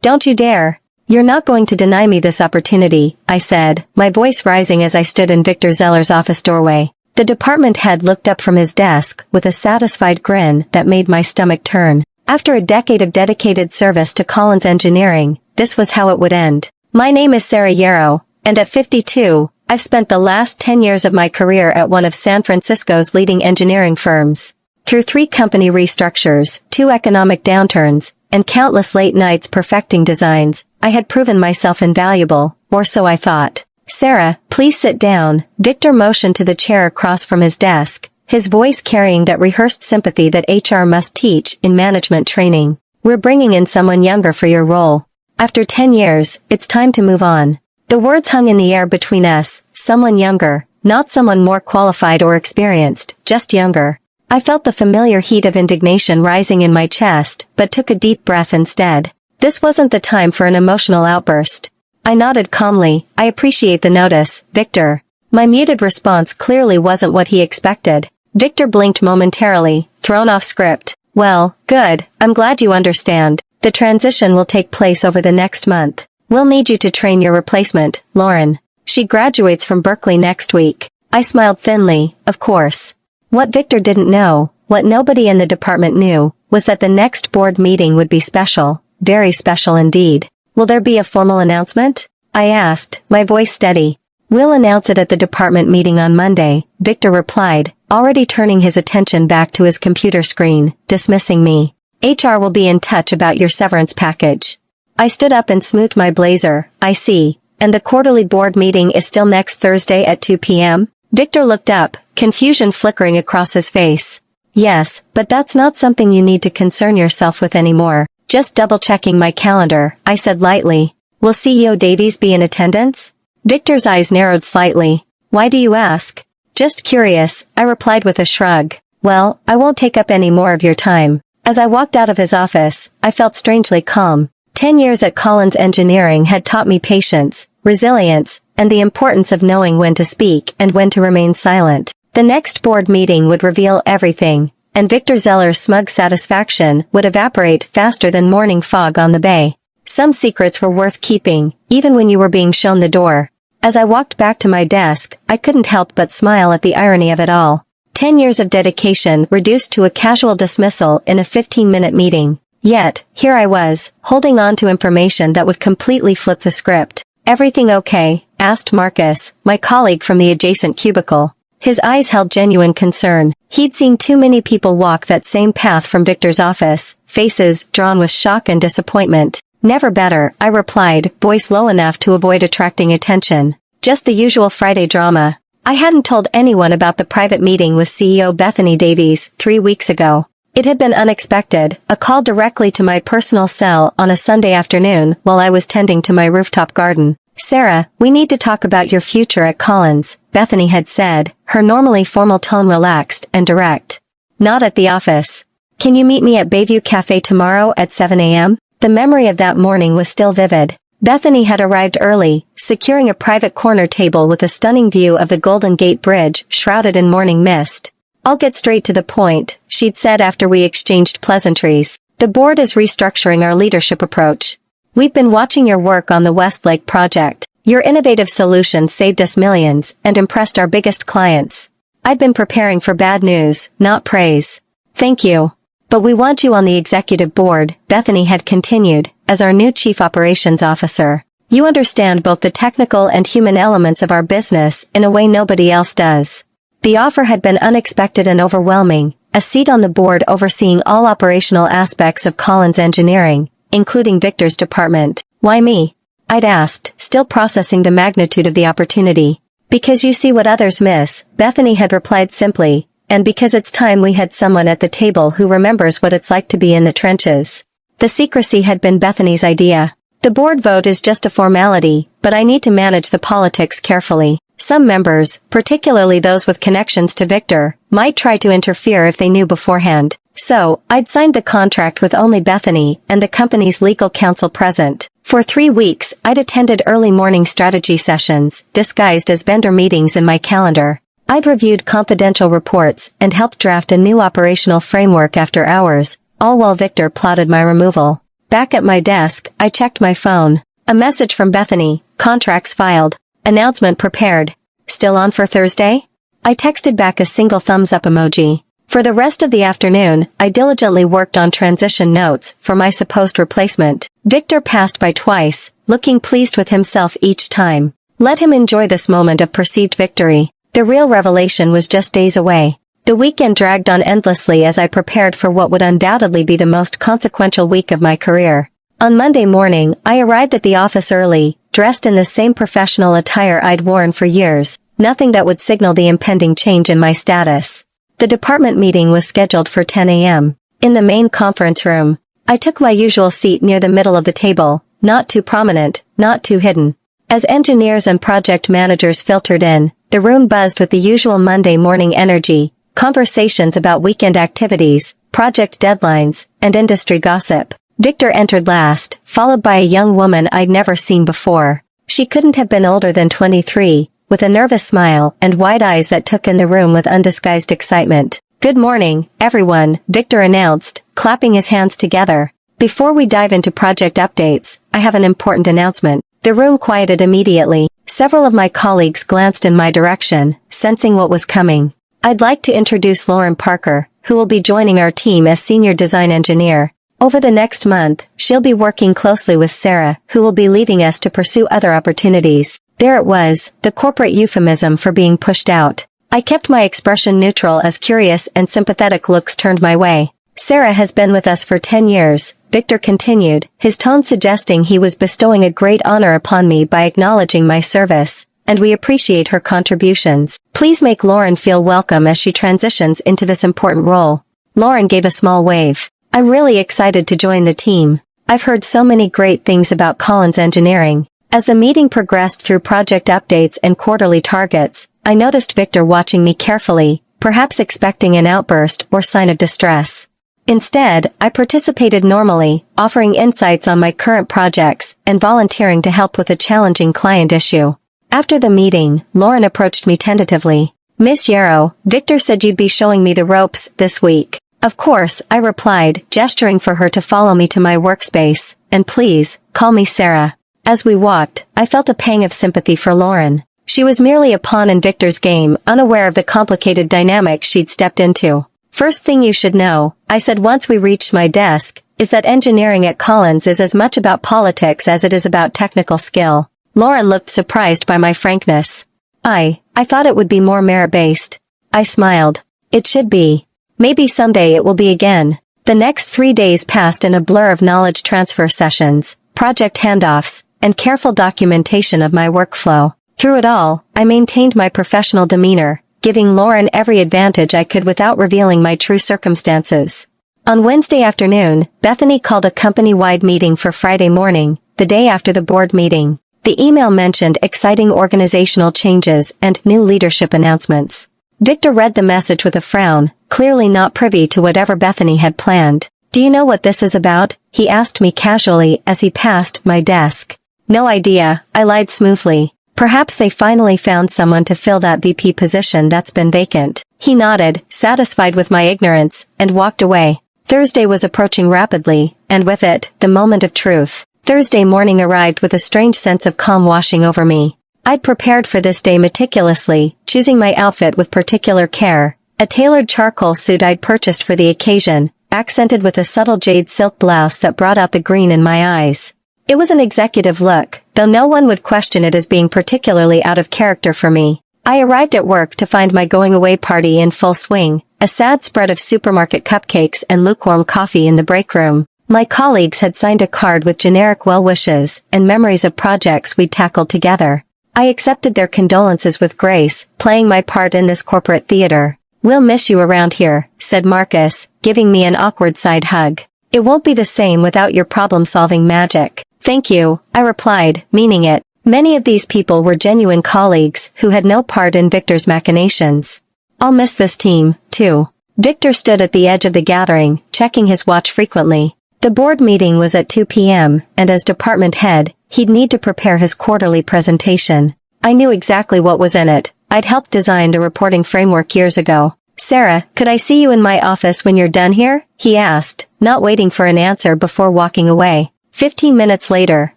Don't you dare. You're not going to deny me this opportunity, I said, my voice rising as I stood in Victor Zeller's office doorway. The department head looked up from his desk with a satisfied grin that made my stomach turn. After a decade of dedicated service to Collins Engineering, this was how it would end. My name is Sarah Yarrow, and at 52, I've spent the last 10 years of my career at one of San Francisco's leading engineering firms. Through 3 company restructures, 2 economic downturns, and countless late nights perfecting designs, I had proven myself invaluable, or so I thought. Sarah, please sit down. Victor motioned to the chair across from his desk, his voice carrying that rehearsed sympathy that HR must teach in management training. We're bringing in someone younger for your role. After 10 years, it's time to move on. The words hung in the air between us, someone younger, not someone more qualified or experienced, just younger. I felt the familiar heat of indignation rising in my chest, but took a deep breath instead. This wasn't the time for an emotional outburst. I nodded calmly. I appreciate the notice, Victor. My muted response clearly wasn't what he expected. Victor blinked momentarily, thrown off script. Well, good, I'm glad you understand. The transition will take place over the next month. We'll need you to train your replacement, Lauren. She graduates from Berkeley next week. I smiled thinly, of course. What Victor didn't know, what nobody in the department knew, was that the next board meeting would be special, very special indeed. Will there be a formal announcement? I asked, my voice steady. We'll announce it at the department meeting on Monday, Victor replied, already turning his attention back to his computer screen, dismissing me. HR will be in touch about your severance package. I stood up and smoothed my blazer. I see. And the quarterly board meeting is still next Thursday at 2 p.m.? Victor looked up, confusion flickering across his face. Yes, but that's not something you need to concern yourself with anymore. Just double-checking my calendar, I said lightly. Will CEO Davies be in attendance? Victor's eyes narrowed slightly. Why do you ask? Just curious, I replied with a shrug. Well, I won't take up any more of your time. As I walked out of his office, I felt strangely calm. 10 years at Collins Engineering had taught me patience, resilience, and the importance of knowing when to speak and when to remain silent. The next board meeting would reveal everything, and Victor Zeller's smug satisfaction would evaporate faster than morning fog on the bay. Some secrets were worth keeping, even when you were being shown the door. As I walked back to my desk, I couldn't help but smile at the irony of it all. 10 years of dedication reduced to a casual dismissal in a 15-minute meeting. Yet, here I was, holding on to information that would completely flip the script. Everything okay? Asked Marcus, my colleague from the adjacent cubicle. His eyes held genuine concern. He'd seen too many people walk that same path from Victor's office, faces drawn with shock and disappointment. Never better, I replied, voice low enough to avoid attracting attention. Just the usual Friday drama. I hadn't told anyone about the private meeting with CEO Bethany Davies 3 weeks ago. It had been unexpected, a call directly to my personal cell on a Sunday afternoon while I was tending to my rooftop garden. Sarah, we need to talk about your future at Collins, Bethany had said, her normally formal tone relaxed and direct. Not at the office. Can you meet me at Bayview Cafe tomorrow at 7 a.m.? The memory of that morning was still vivid. Bethany had arrived early, securing a private corner table with a stunning view of the Golden Gate Bridge shrouded in morning mist. I'll get straight to the point, she'd said after we exchanged pleasantries. The board is restructuring our leadership approach. We've been watching your work on the Westlake project. Your innovative solutions saved us millions and impressed our biggest clients. I'd been preparing for bad news, not praise. Thank you. But we want you on the executive board, Bethany had continued, as our new chief operations officer. You understand both the technical and human elements of our business in a way nobody else does. The offer had been unexpected and overwhelming, a seat on the board overseeing all operational aspects of Collins Engineering, including Victor's department. Why me? I'd asked, still processing the magnitude of the opportunity. Because you see what others miss, Bethany had replied simply, and because it's time we had someone at the table who remembers what it's like to be in the trenches. The secrecy had been Bethany's idea. The board vote is just a formality, but I need to manage the politics carefully. Some members, particularly those with connections to Victor, might try to interfere if they knew beforehand. So, I'd signed the contract with only Bethany and the company's legal counsel present. For 3 weeks, I'd attended early morning strategy sessions, disguised as vendor meetings in my calendar. I'd reviewed confidential reports and helped draft a new operational framework after hours, all while Victor plotted my removal. Back at my desk, I checked my phone. A message from Bethany, contracts filed. Announcement prepared. Still on for Thursday? I texted back a single thumbs up emoji. For the rest of the afternoon, I diligently worked on transition notes for my supposed replacement. Victor passed by twice, looking pleased with himself each time. Let him enjoy this moment of perceived victory. The real revelation was just days away. The weekend dragged on endlessly as I prepared for what would undoubtedly be the most consequential week of my career. On Monday morning, I arrived at the office early, dressed in the same professional attire I'd worn for years, nothing that would signal the impending change in my status. The department meeting was scheduled for 10 a.m. In the main conference room. I took my usual seat near the middle of the table, not too prominent, not too hidden. As engineers and project managers filtered in, the room buzzed with the usual Monday morning energy, conversations about weekend activities, project deadlines, and industry gossip. Victor entered last, followed by a young woman I'd never seen before. She couldn't have been older than 23, with a nervous smile and wide eyes that took in the room with undisguised excitement. "Good morning, everyone," Victor announced, clapping his hands together. "Before we dive into project updates, I have an important announcement." The room quieted immediately. Several of my colleagues glanced in my direction, sensing what was coming. "I'd like to introduce Lauren Parker, who will be joining our team as Senior Design Engineer. Over the next month, she'll be working closely with Sarah, who will be leaving us to pursue other opportunities." There it was, the corporate euphemism for being pushed out. I kept my expression neutral as curious and sympathetic looks turned my way. "Sarah has been with us for 10 years, Victor continued, his tone suggesting he was bestowing a great honor upon me by acknowledging my service, "and we appreciate her contributions. Please make Lauren feel welcome as she transitions into this important role." Lauren gave a small wave. "I'm really excited to join the team. I've heard so many great things about Collins Engineering." As the meeting progressed through project updates and quarterly targets, I noticed Victor watching me carefully, perhaps expecting an outburst or sign of distress. Instead, I participated normally, offering insights on my current projects and volunteering to help with a challenging client issue. After the meeting, Lauren approached me tentatively. "Miss Yarrow, Victor said you'd be showing me the ropes this week." "Of course," I replied, gesturing for her to follow me to my workspace, "and please, call me Sarah." As we walked, I felt a pang of sympathy for Lauren. She was merely a pawn in Victor's game, unaware of the complicated dynamic she'd stepped into. "First thing you should know," I said once we reached my desk, "is that engineering at Collins is as much about politics as it is about technical skill." Lauren looked surprised by my frankness. I thought it would be more merit-based." I smiled. "It should be. Maybe someday it will be again." The next 3 days passed in a blur of knowledge transfer sessions, project handoffs, and careful documentation of my workflow. Through it all, I maintained my professional demeanor, giving Lauren every advantage I could without revealing my true circumstances. On Wednesday afternoon, Bethany called a company-wide meeting for Friday morning, the day after the board meeting. The email mentioned exciting organizational changes and new leadership announcements. Victor read the message with a frown, clearly not privy to whatever Bethany had planned. "Do you know what this is about?" he asked me casually as he passed my desk. "No idea," I lied smoothly. "Perhaps they finally found someone to fill that VP position that's been vacant." He nodded, satisfied with my ignorance, and walked away. Thursday was approaching rapidly, and with it, the moment of truth. Thursday morning arrived with a strange sense of calm washing over me. I'd prepared for this day meticulously, choosing my outfit with particular care. A tailored charcoal suit I'd purchased for the occasion, accented with a subtle jade silk blouse that brought out the green in my eyes. It was an executive look, though no one would question it as being particularly out of character for me. I arrived at work to find my going-away party in full swing, a sad spread of supermarket cupcakes and lukewarm coffee in the break room. My colleagues had signed a card with generic well wishes and memories of projects we'd tackled together. I accepted their condolences with grace, playing my part in this corporate theater. "We'll miss you around here," said Marcus, giving me an awkward side hug. "It won't be the same without your problem-solving magic." "Thank you," I replied, meaning it. Many of these people were genuine colleagues who had no part in Victor's machinations. "I'll miss this team, too." Victor stood at the edge of the gathering, checking his watch frequently. The board meeting was at 2 p.m., and as department head, he'd need to prepare his quarterly presentation. I knew exactly what was in it. I'd helped design the reporting framework years ago. "Sarah, could I see you in my office when you're done here?" he asked, not waiting for an answer before walking away. 15 minutes later,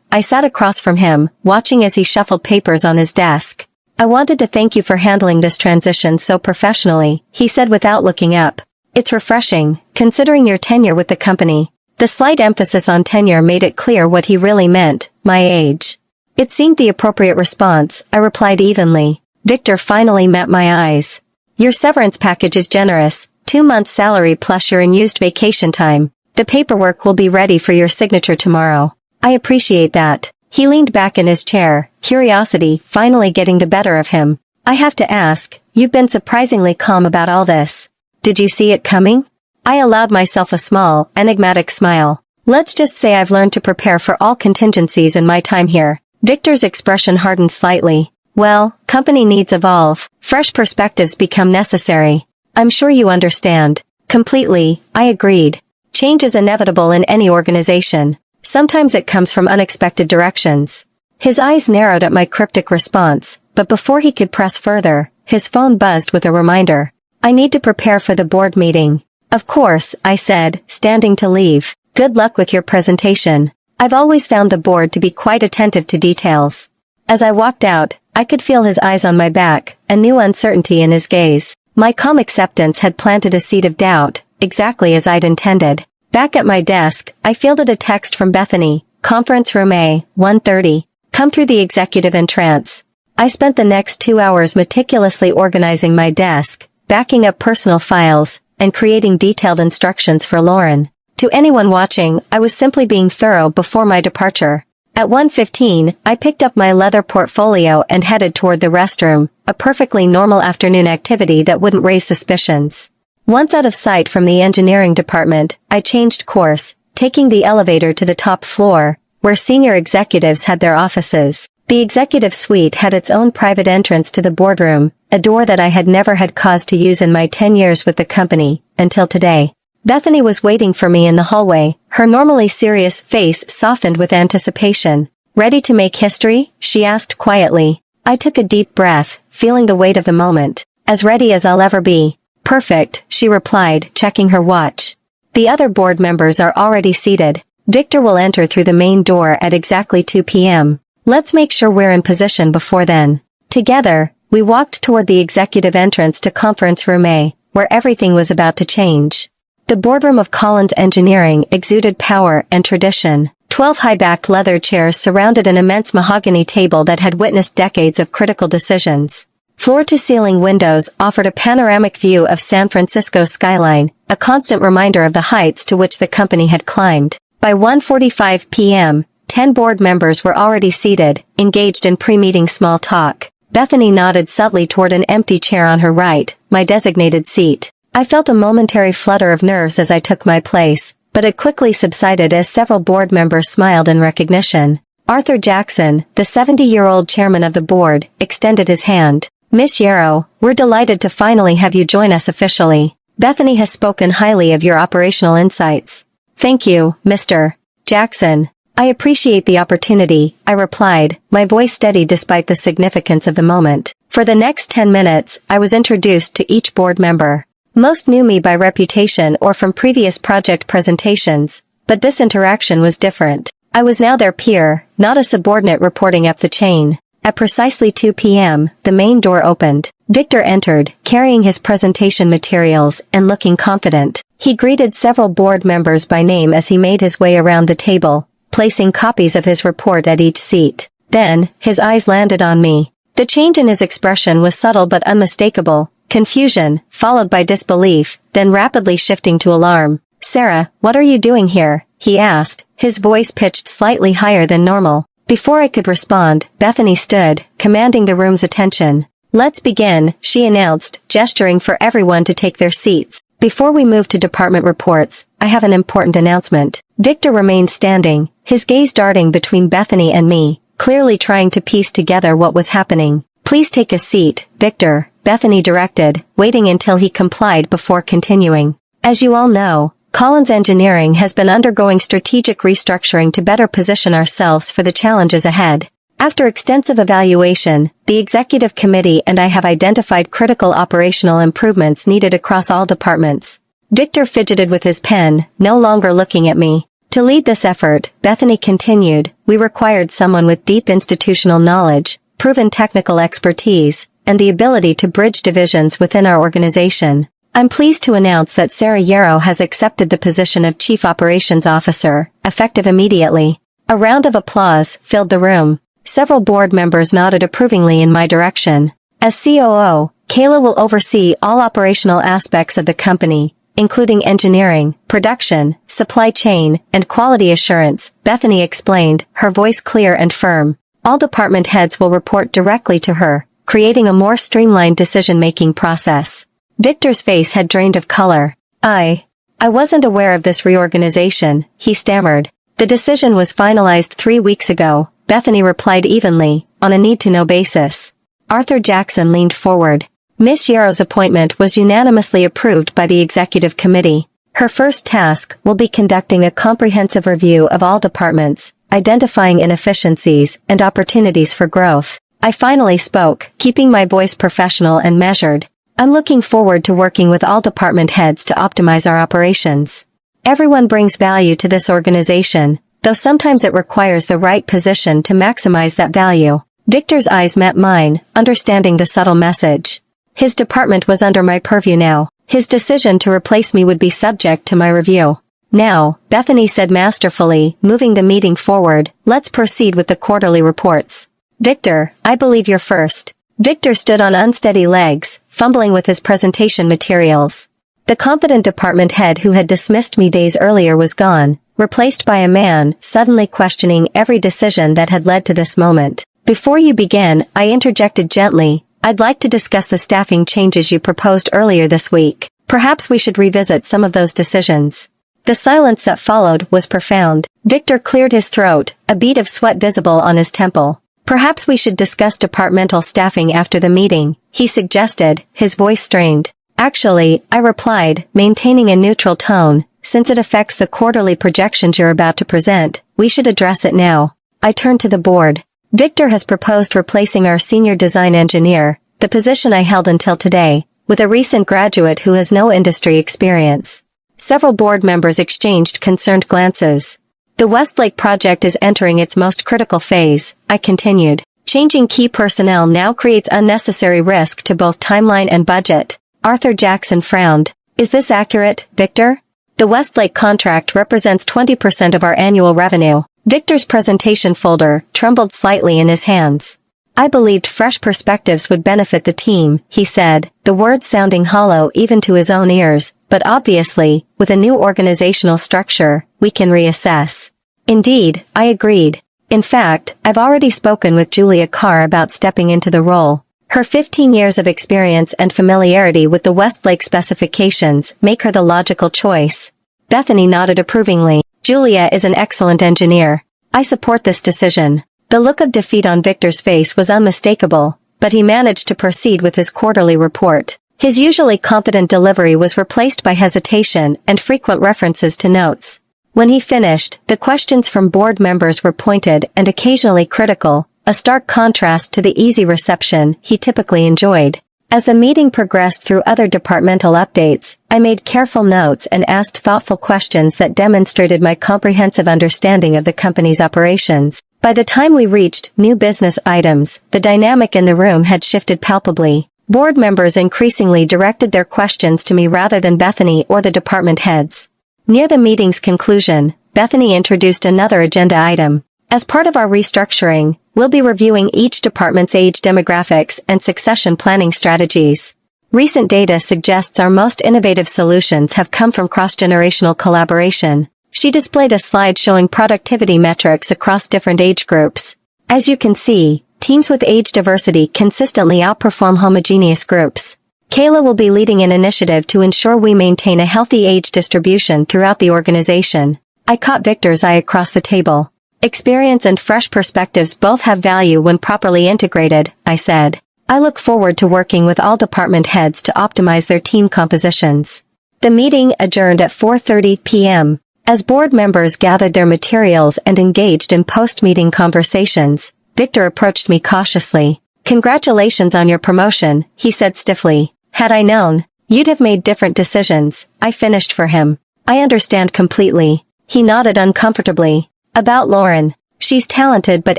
I sat across from him, watching as he shuffled papers on his desk. "I wanted to thank you for handling this transition so professionally," he said without looking up. "It's refreshing, considering your tenure with the company." The slight emphasis on tenure made it clear what he really meant, my age. It seemed the appropriate response, I replied evenly. Victor finally met my eyes. "Your severance package is generous, 2 months' salary plus your unused vacation time. The paperwork will be ready for your signature tomorrow." "I appreciate that." He leaned back in his chair, curiosity finally getting the better of him. "I have to ask, you've been surprisingly calm about all this. Did you see it coming?" I allowed myself a small, enigmatic smile. "Let's just say I've learned to prepare for all contingencies in my time here." Victor's expression hardened slightly. "Well, company needs evolve. Fresh perspectives become necessary. I'm sure you understand." "Completely," I agreed. "Change is inevitable in any organization. Sometimes it comes from unexpected directions." His eyes narrowed at my cryptic response, but before he could press further, his phone buzzed with a reminder. "I need to prepare for the board meeting." "Of course," I said, standing to leave. "Good luck with your presentation." I've always found the board to be quite attentive to details. As I walked out, I could feel his eyes on my back, a new uncertainty in his gaze. My calm acceptance had planted a seed of doubt, exactly as I'd intended. Back at my desk, I fielded a text from Bethany, "Conference room A, 1:30. Come through the executive entrance." I spent the next 2 hours meticulously organizing my desk, backing up personal files, and creating detailed instructions for Lauren. To anyone watching, I was simply being thorough before my departure. At 1:15, I picked up my leather portfolio and headed toward the restroom, a perfectly normal afternoon activity that wouldn't raise suspicions. Once out of sight from the engineering department, I changed course, taking the elevator to the top floor, where senior executives had their offices. The executive suite had its own private entrance to the boardroom, a door that I had never had cause to use in my 10 years with the company, until today. Bethany was waiting for me in the hallway, her normally serious face softened with anticipation. "Ready to make history?" she asked quietly. I took a deep breath, feeling the weight of the moment. "As ready as I'll ever be." "Perfect," she replied, checking her watch. "The other board members are already seated. Victor will enter through the main door at exactly 2 p.m. Let's make sure we're in position before then." Together, we walked toward the executive entrance to conference room A, where everything was about to change. The boardroom of Collins Engineering exuded power and tradition. 12 high-backed leather chairs surrounded an immense mahogany table that had witnessed decades of critical decisions. Floor-to-ceiling windows offered a panoramic view of San Francisco's skyline, a constant reminder of the heights to which the company had climbed. By 1:45 p.m., 10 board members were already seated, engaged in pre-meeting small talk. Bethany nodded subtly toward an empty chair on her right, my designated seat. I felt a momentary flutter of nerves as I took my place, but it quickly subsided as several board members smiled in recognition. Arthur Jackson, the 70-year-old chairman of the board, extended his hand. "Miss Yarrow, we're delighted to finally have you join us officially. Bethany has spoken highly of your operational insights." "Thank you, Mr. Jackson. I appreciate the opportunity," I replied, my voice steady despite the significance of the moment. For the next 10 minutes, I was introduced to each board member. Most knew me by reputation or from previous project presentations, but this interaction was different. I was now their peer, not a subordinate reporting up the chain. At precisely 2 p.m., the main door opened. Victor entered, carrying his presentation materials and looking confident. He greeted several board members by name as he made his way around the table, placing copies of his report at each seat. Then, his eyes landed on me. The change in his expression was subtle but unmistakable. Confusion, followed by disbelief, then rapidly shifting to alarm. "Sarah, what are you doing here?" he asked, his voice pitched slightly higher than normal. Before I could respond, Bethany stood, commanding the room's attention. "Let's begin," she announced, gesturing for everyone to take their seats. "Before we move to department reports, I have an important announcement." Victor remained standing, his gaze darting between Bethany and me, clearly trying to piece together what was happening. "Please take a seat, Victor," Bethany directed, waiting until he complied before continuing. "As you all know, Collins Engineering has been undergoing strategic restructuring to better position ourselves for the challenges ahead. After extensive evaluation, the executive committee and I have identified critical operational improvements needed across all departments." Victor fidgeted with his pen, no longer looking at me. To lead this effort, Bethany continued, we required someone with deep institutional knowledge, proven technical expertise, and the ability to bridge divisions within our organization. I'm pleased to announce that Sarah Yarrow has accepted the position of Chief Operations Officer, effective immediately. A round of applause filled the room. Several board members nodded approvingly in my direction. As COO, Kayla will oversee all operational aspects of the company, including engineering, production, supply chain, and quality assurance, Bethany explained, her voice clear and firm. All department heads will report directly to her, creating a more streamlined decision-making process. Victor's face had drained of color. I wasn't aware of this reorganization, he stammered. The decision was finalized 3 weeks ago, Bethany replied evenly, on a need-to-know basis. Arthur Jackson leaned forward. Miss Yarrow's appointment was unanimously approved by the executive committee. Her first task will be conducting a comprehensive review of all departments, identifying inefficiencies and opportunities for growth. I finally spoke, keeping my voice professional and measured. I'm looking forward to working with all department heads to optimize our operations. Everyone brings value to this organization, though sometimes it requires the right position to maximize that value. Victor's eyes met mine, understanding the subtle message. His department was under my purview now. His decision to replace me would be subject to my review. Now, Bethany said masterfully, moving the meeting forward, let's proceed with the quarterly reports. Victor, I believe you're first. Victor stood on unsteady legs, fumbling with his presentation materials. The competent department head who had dismissed me days earlier was gone, replaced by a man suddenly questioning every decision that had led to this moment. Before you begin, I interjected gently, I'd like to discuss the staffing changes you proposed earlier this week. Perhaps we should revisit some of those decisions. The silence that followed was profound. Victor cleared his throat, a bead of sweat visible on his temple. Perhaps we should discuss departmental staffing after the meeting, he suggested, his voice strained. Actually, I replied, maintaining a neutral tone, since it affects the quarterly projections you're about to present, we should address it now. I turned to the board. Victor has proposed replacing our senior design engineer, the position I held until today, with a recent graduate who has no industry experience. Several board members exchanged concerned glances. The Westlake project is entering its most critical phase, I continued. Changing key personnel now creates unnecessary risk to both timeline and budget. Arthur Jackson frowned. Is this accurate, Victor? The Westlake contract represents 20% of our annual revenue. Victor's presentation folder trembled slightly in his hands. I believed fresh perspectives would benefit the team, he said, the words sounding hollow even to his own ears, but obviously, with a new organizational structure, we can reassess. Indeed, I agreed. In fact, I've already spoken with Julia Carr about stepping into the role. Her 15 years of experience and familiarity with the Westlake specifications make her the logical choice. Bethany nodded approvingly. Julia is an excellent engineer. I support this decision. The look of defeat on Victor's face was unmistakable, but he managed to proceed with his quarterly report. His usually competent delivery was replaced by hesitation and frequent references to notes. When he finished, the questions from board members were pointed and occasionally critical, a stark contrast to the easy reception he typically enjoyed. As the meeting progressed through other departmental updates, I made careful notes and asked thoughtful questions that demonstrated my comprehensive understanding of the company's operations. By the time we reached new business items, the dynamic in the room had shifted palpably. Board members increasingly directed their questions to me rather than Bethany or the department heads. Near the meeting's conclusion, Bethany introduced another agenda item. As part of our restructuring, we'll be reviewing each department's age demographics and succession planning strategies. Recent data suggests our most innovative solutions have come from cross-generational collaboration. She displayed a slide showing productivity metrics across different age groups. As you can see, teams with age diversity consistently outperform homogeneous groups. Kayla will be leading an initiative to ensure we maintain a healthy age distribution throughout the organization. I caught Victor's eye across the table. Experience and fresh perspectives both have value when properly integrated, I said. I look forward to working with all department heads to optimize their team compositions. The meeting adjourned at 4:30 p.m. As board members gathered their materials and engaged in post-meeting conversations, Victor approached me cautiously. Congratulations on your promotion, he said stiffly. Had I known, you'd have made different decisions, I finished for him. I understand completely. He nodded uncomfortably. About Lauren. She's talented but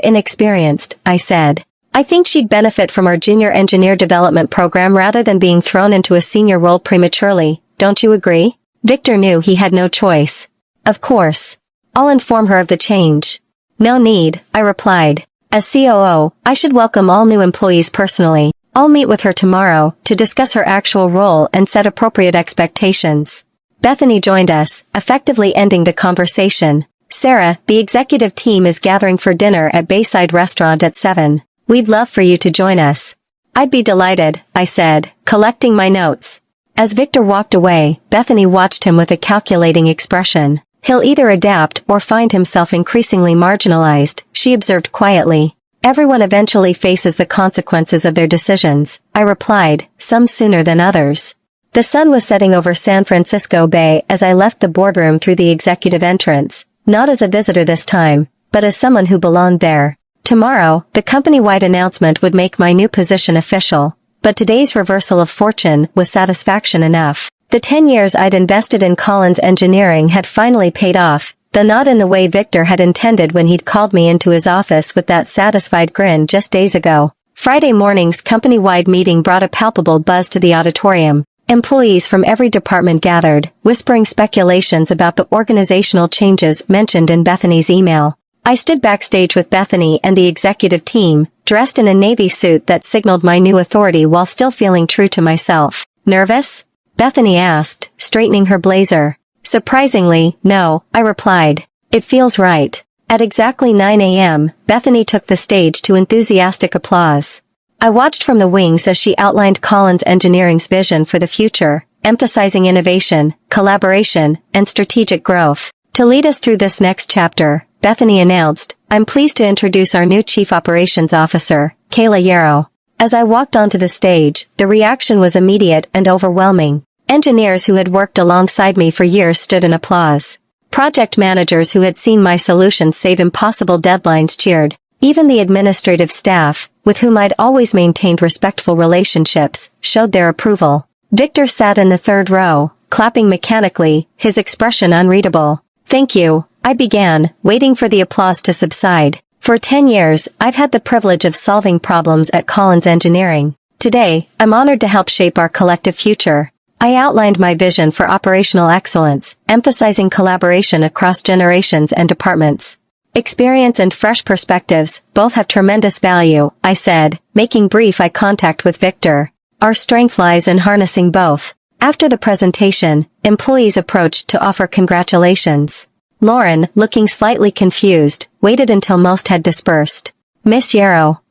inexperienced, I said. I think she'd benefit from our junior engineer development program rather than being thrown into a senior role prematurely, don't you agree? Victor knew he had no choice. Of course. I'll inform her of the change. No need, I replied. As COO, I should welcome all new employees personally. I'll meet with her tomorrow to discuss her actual role and set appropriate expectations. Bethany joined us, effectively ending the conversation. Sarah, the executive team is gathering for dinner at Bayside Restaurant at 7. We'd love for you to join us. I'd be delighted, I said, collecting my notes. As Victor walked away, Bethany watched him with a calculating expression. He'll either adapt or find himself increasingly marginalized, she observed quietly. Everyone eventually faces the consequences of their decisions, I replied, some sooner than others. The sun was setting over San Francisco Bay as I left the boardroom through the executive entrance, not as a visitor this time, but as someone who belonged there. Tomorrow, the company-wide announcement would make my new position official, but today's reversal of fortune was satisfaction enough. The 10 years I'd invested in Collins Engineering had finally paid off, though not in the way Victor had intended when he'd called me into his office with that satisfied grin just days ago. Friday morning's company-wide meeting brought a palpable buzz to the auditorium. Employees from every department gathered, whispering speculations about the organizational changes mentioned in Bethany's email. I stood backstage with Bethany and the executive team, dressed in a navy suit that signaled my new authority while still feeling true to myself. Nervous? Bethany asked, straightening her blazer. Surprisingly, no, I replied. It feels right. At exactly 9 a.m., Bethany took the stage to enthusiastic applause. I watched from the wings as she outlined Collins Engineering's vision for the future, emphasizing innovation, collaboration, and strategic growth. To lead us through this next chapter, Bethany announced, I'm pleased to introduce our new Chief Operations Officer, Kayla Yarrow. As I walked onto the stage, the reaction was immediate and overwhelming. Engineers who had worked alongside me for years stood in applause. Project managers who had seen my solutions save impossible deadlines cheered. Even the administrative staff, with whom I'd always maintained respectful relationships, showed their approval. Victor sat in the third row, clapping mechanically, his expression unreadable. Thank you, I began, waiting for the applause to subside. For 10 years, I've had the privilege of solving problems at Collins Engineering. Today, I'm honored to help shape our collective future. I outlined my vision for operational excellence, emphasizing collaboration across generations and departments. Experience and fresh perspectives both have tremendous value, I said, making brief eye contact with Victor. Our strength lies in harnessing both. After the presentation, employees approached to offer congratulations. Lauren, looking slightly confused, waited until most had dispersed. Miss Yarrow.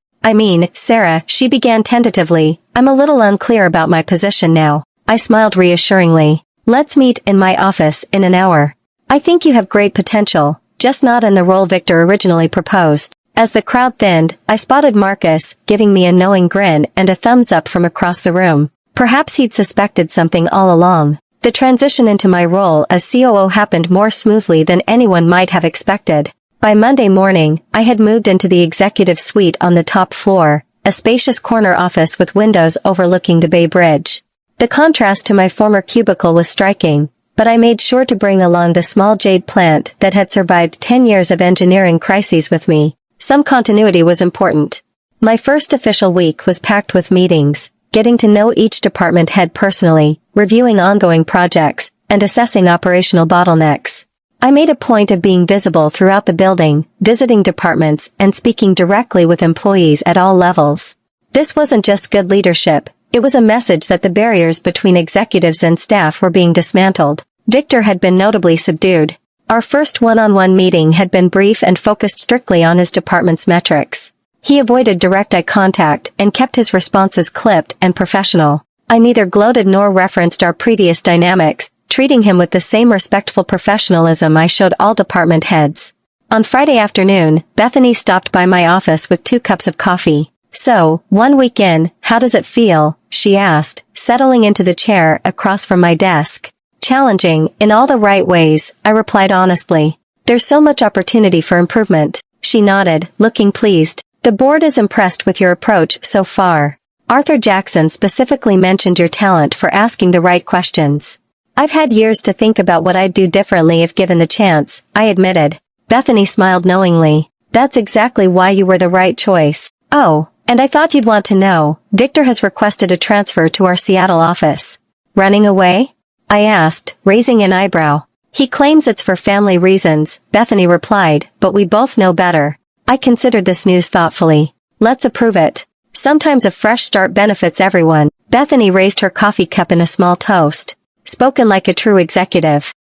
Sarah, she began tentatively, I'm a little unclear about my position now. I smiled reassuringly. Let's meet in my office in an hour. I think you have great potential, just not in the role Victor originally proposed. As the crowd thinned, I spotted Marcus, giving me a knowing grin and a thumbs up from across the room. Perhaps he'd suspected something all along. The transition into my role as COO happened more smoothly than anyone might have expected. By Monday morning, I had moved into the executive suite on the top floor, a spacious corner office with windows overlooking the Bay Bridge. The contrast to my former cubicle was striking, but I made sure to bring along the small jade plant that had survived 10 years of engineering crises with me. Some continuity was important. My first official week was packed with meetings, getting to know each department head personally, reviewing ongoing projects, and assessing operational bottlenecks. I made a point of being visible throughout the building, visiting departments, and speaking directly with employees at all levels. This wasn't just good leadership, it was a message that the barriers between executives and staff were being dismantled. Victor had been notably subdued. Our first one-on-one meeting had been brief and focused strictly on his department's metrics. He avoided direct eye contact and kept his responses clipped and professional. I neither gloated nor referenced our previous dynamics, treating him with the same respectful professionalism I showed all department heads. On Friday afternoon, Bethany stopped by my office with 2 cups of coffee. So, 1 week in, how does it feel? She asked, settling into the chair across from my desk. Challenging, in all the right ways, I replied honestly. There's so much opportunity for improvement. She nodded, looking pleased. The board is impressed with your approach so far. Arthur Jackson specifically mentioned your talent for asking the right questions. I've had years to think about what I'd do differently if given the chance, I admitted. Bethany smiled knowingly. That's exactly why you were the right choice. Oh, and I thought you'd want to know, Victor has requested a transfer to our Seattle office. Running away? I asked, raising an eyebrow. He claims it's for family reasons, Bethany replied, but we both know better. I considered this news thoughtfully. Let's approve it. Sometimes a fresh start benefits everyone. Bethany raised her coffee cup in a small toast. Spoken like a true executive.